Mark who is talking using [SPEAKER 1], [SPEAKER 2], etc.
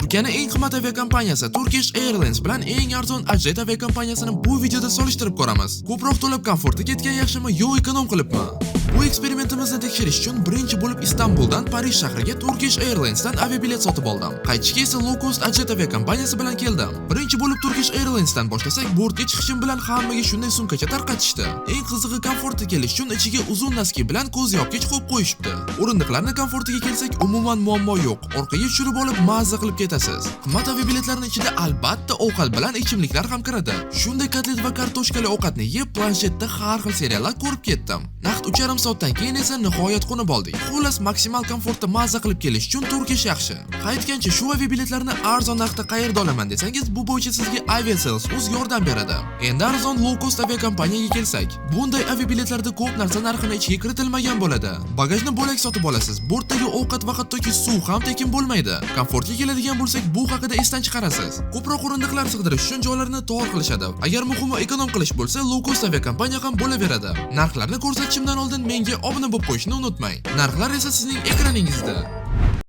[SPEAKER 1] Turkiyaning eng qimmat aviakompaniyasi Turkish Airlines bilan eng arzon Ajet aviakompaniyasini bu videoda solishtirib ko'ramiz. Ko'proq to'lab komfortga ketgan yaxshimi yo ekonom qilibmi? Bu eksperimentimizni tekshirish uchun birinchi bo'lib Istanbuldan Parij shahriga Turkish Airlinesdan aviabilet sotib oldim. Qaytishga esa low cost Ajet aviakompaniyasi bilan keldim. Birinchi bo'lib Turkish Airlinesdan boshlasak, bortga chiqishim bilan hammaga shunday sumkacha tarqatishdi. Eng qizig'i komfortga kelish uchun ichiga uzun noski bilan ko'z yopgich qo'yib qo'yishibdi. O'rindiqlarning komfortiga kelsak, umuman muammo yo'q. Orqaga tushirib olib maza qilib ketasiz. Qimmat aviabiletlarning ichida albatta ovqat bilan ichimliklar ham kiradi. Shunday kotlet va kartoshkali ovqatni yeb, planshetda har xil seriallar ko'rib ketdim. Naqd 3,5 soatdan keyin esa nihoyat qo'nib oldik. Xullas, maksimal komfortda maza qilib kelish uchun Turkish yaxshi. Qaytgancha shu aviabiletlarni arzon narxda qayerda olaman desangiz, bu bo'yicha sizga Aviasales.uz yordam beradi. Endi arzon low cost aviakompaniyaga kelsak, bunday aviabiletlarda ko'p narsa narxini ichiga kiritilmagan bo'ladi. Bagajni bo'lak sotib olasiz. Bortdagi ovqat va hattoki suv ham tekin bo'lmaydi. Komfortga keladigan bo'lsak, bu haqida esdan chiqarasiz. Ko'proq o'rindiqlar sig'dirish uchun joylarni tor qilishadi. Agar muhimi ekonom qilish bo'lsa, low cost aviakompaniya ham bo'laveradi. Narxlarni ko'rsatishimdan oldin menga obuna bo'lib qo'yishni unutmang. Narxlar esa sizning ekraningizda.